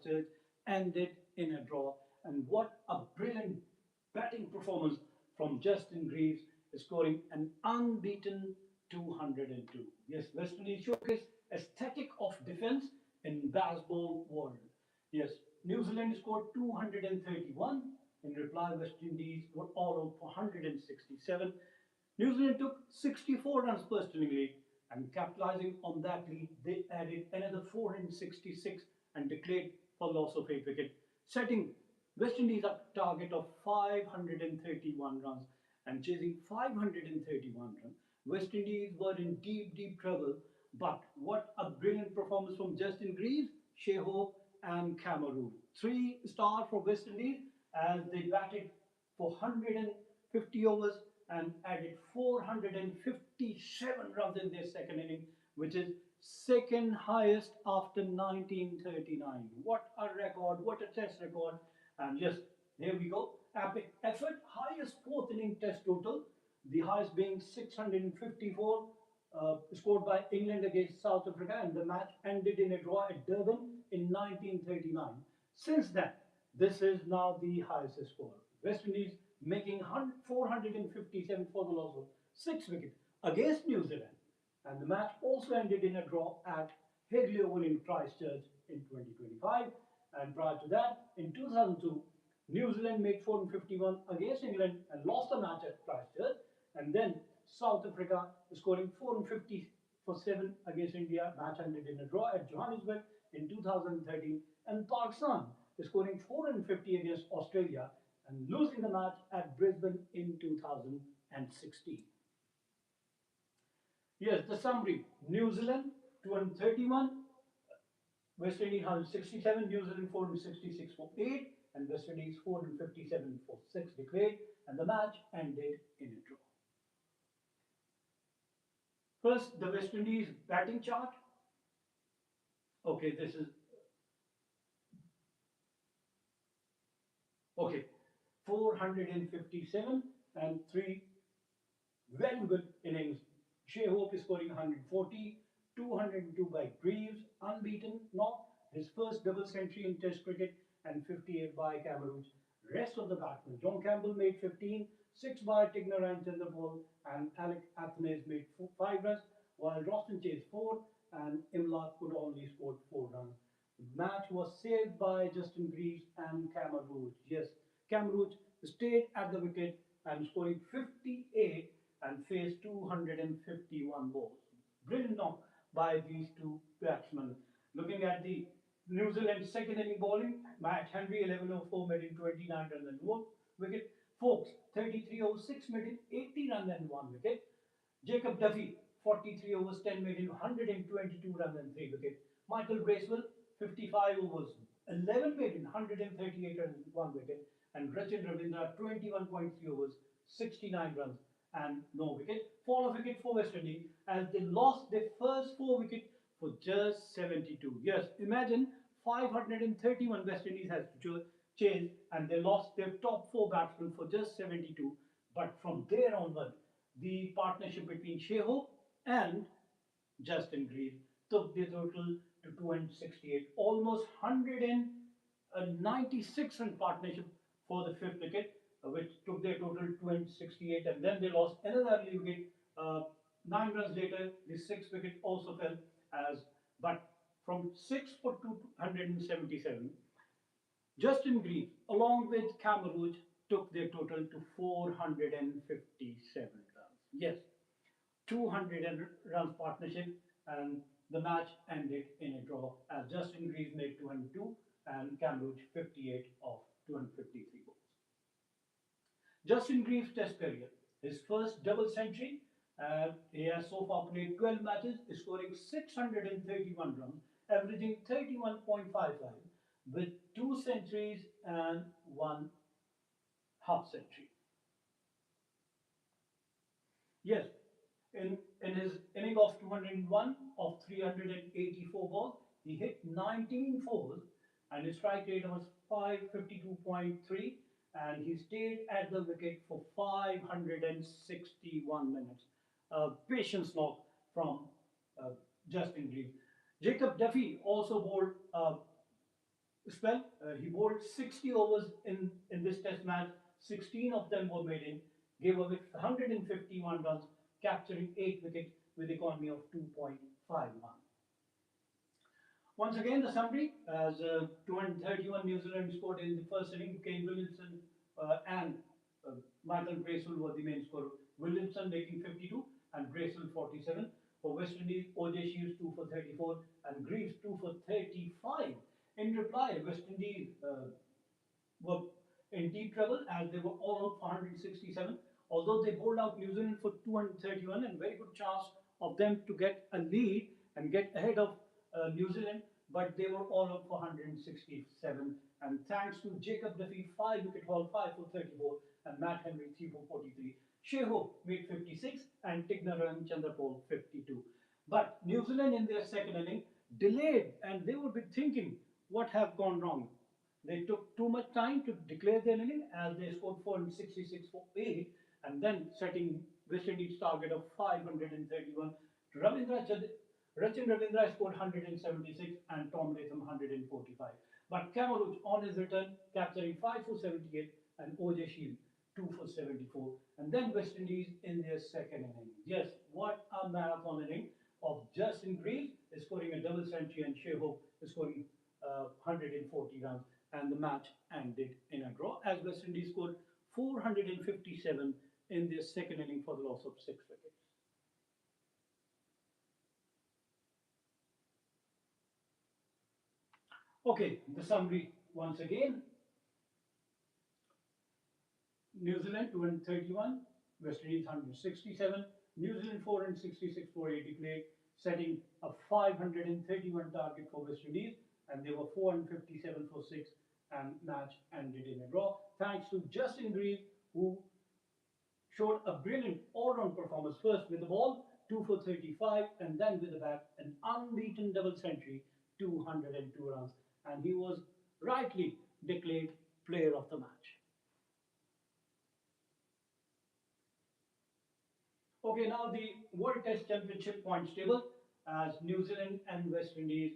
Christchurch ended in a draw. And what a brilliant batting performance from Justin Greaves, scoring an unbeaten 202. Yes, West Indies showcased aesthetic of defence in BazBall world. Yes, New Zealand scored 231. In reply, West Indies were all out for 167. New Zealand took 64 runs per inning lead, and capitalizing on that lead, they added another 466 and declared for loss of 8 wickets, setting West Indies a target of 531 runs and chasing 531 runs. West Indies were in deep, deep trouble. But what a brilliant performance from Justin Greaves, Shea Hope, and Cameroon. 3 stars for West Indies as they batted for 150 overs and added 457 runs in their second inning, which is second highest after 1939. What a record, what a test record. And yes, there we go. Epic effort, highest fourth inning test total, the highest being 654, scored by England against South Africa, and the match ended in a draw at Durban in 1939. Since then, this is now the highest score. West Indies making 457 for the loss of 6 wickets against New Zealand. And the match also ended in a draw at Hagley Oval in Christchurch in 2025. And prior to that, in 2002, New Zealand made 451 against England and lost the match at Christchurch. And then South Africa scoring 450 for 7 against India. Match ended in a draw at Johannesburg in 2013. And Pakistan scoring 450 against Australia and losing the match at Brisbane in 2016. Yes, the summary. New Zealand 231, West Indies 167, New Zealand 466 for 8, and West Indies 457 for 6 declared, and the match ended in a draw. First, the West Indies batting chart. Okay, this is okay. 457 and 3 very good innings. Shea Hope is scoring 140, 202 by Greaves, unbeaten, not his first double century in Test cricket, and 58 by Cameroon. Rest of the batsmen, John Campbell made 15, 6 by Tigner and Chandrapal, and Alec Athanaze made 5 runs, while Roston chased 4, and Imlad could only score 4 runs. The match was saved by Justin Greaves and Cameroon. Yes, Cameroon stayed at the wicket and scoring 58 and faced 251 balls. Brilliant knock by these two batsmen. Looking at the New Zealand second inning bowling, Matt Henry 11 over 4 made in 29 runs and 1 wicket. Foakes 33 over 6 made in 80 runs and 1 wicket. Jacob Duffy 43 overs 10 made in 122 runs and 3 wicket. Michael Bracewell 55 overs 11 made in 138 runs and 1 wicket. And Rachin Ravindra 21.3 overs 69 runs and no wicket. Fall of wicket for West Indies as they lost their first 4 wickets for just 72. Yes, imagine 531 West Indies has to chase and they lost their top 4 batsmen for just 72. But from there onward, the partnership between Shea Hope and Justin Greaves took the total to 268, almost 196 run partnership for the 5th wicket, which took their total to 268, and then they lost another early wicket. 9 runs later, the 6th wicket also fell as, but from 6 for 277, Justin Greaves, along with Cameroon, took their total to 457 runs. Yes, 200 runs partnership, and the match ended in a draw as Justin Greaves made 202 and Cameroon 58 of 253 balls. Justin Greaves' Test career, his first double century. He has so far played 12 matches, scoring 631 runs, averaging 31.55, with 2 centuries and 1 half century. Yes, in his inning of 201 of 384 balls, he hit 19 fours and his strike rate was 552.3, and he stayed at the wicket for 561 minutes. Patience knock from Justin Greaves. Jacob Duffy also bowled spell. He bowled 60 overs in this test match. 16 of them were made in, gave away 151 runs, capturing 8 wickets with economy of 2.51. Once again, the summary as 231 New Zealand scored in the first inning. Kane Williamson and Michael Gracewell were the main scorer. Williamson making 52 and Gracewell 47. For West Indies, OJ Shields 2 for 34 and Greaves 2 for 35. In reply, West Indies were in deep trouble as they were all out for 167. Although they bowled out New Zealand for 231 and very good chance of them to get a lead and get ahead of New Zealand, but they were all out for 167. And thanks to Jacob Duffy, 5 wicket haul, 5 for 34, and Matt Henry, 3 for 43. Shea Hope made 56 and Tignaran Chandrapol 52. But New Zealand in their second inning delayed and they would be thinking what have gone wrong. They took too much time to declare their inning as they scored 466 for 8 and then setting West Indies target of 531. Rachin Ravindra scored 176 and Tom Latham 145. But Cameron on his return capturing 5 for 78 and OJ Shield 2 for 74. And then West Indies in their second inning. Yes, what a marathon inning of Justin Greaves is scoring a double century and Shea Hope is scoring 140 runs. And the match ended in a draw as West Indies scored 457 in their second inning for the loss of 6 wickets. Okay, the summary once again. New Zealand 231, West Indies 167, New Zealand 466 for 80 played, setting a 531 target for West Indies, and they were 457 for 6, and match ended in a draw. Thanks to Justin Greaves, who showed a brilliant all-round performance. First with the ball, 2 for 35, and then with the bat, an unbeaten double century, 202 runs, and he was rightly declared player of the match. Okay, now the World Test Championship points table as New Zealand and West Indies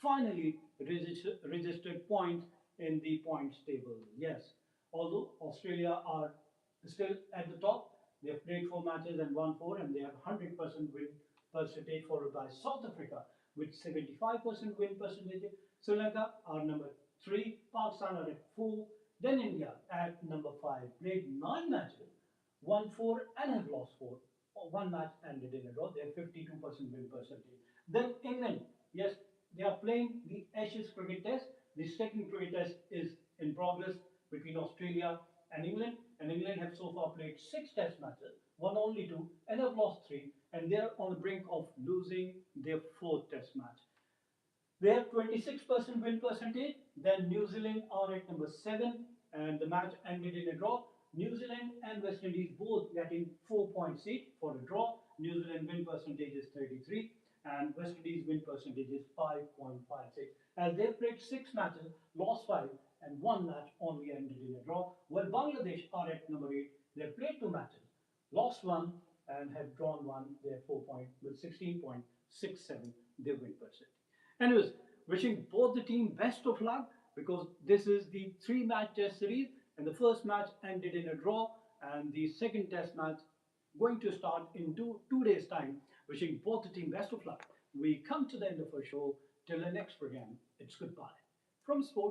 finally registered points in the points table. Yes, although Australia are still at the top, they have played 4 matches and won 4, and they have 100% win percentage, followed by South Africa with 75% win percentage. Sri Lanka are number 3, Pakistan are at 4, then India at number 5, played 9 matches, won 4 and have lost 4. One match ended in a draw. They have 52% win percentage. Then England, yes, they are playing the Ashes cricket test. The second cricket test is in progress between Australia and England have so far played 6 test matches, won only 2, and have lost 3, and they are on the brink of losing their 4th test match. They have 26% win percentage. Then New Zealand are at number 7, and the match ended in a draw. New Zealand and West Indies both getting 4 points each for a draw. New Zealand win percentage is 33 and West Indies win percentage is 5.56. As they've played 6 matches, lost 5 and 1 match only ended in a draw. While Bangladesh are at number 8, they've played 2 matches, lost 1 and have drawn 1. They have 4 points with 16.67 their win percentage. Anyways, wishing both the team best of luck because this is the 3-match test series. And the first match ended in a draw, and the second test match going to start in two days' time. Wishing both the team best of luck. We come to the end of our show. Till the next program, it's goodbye from Sport.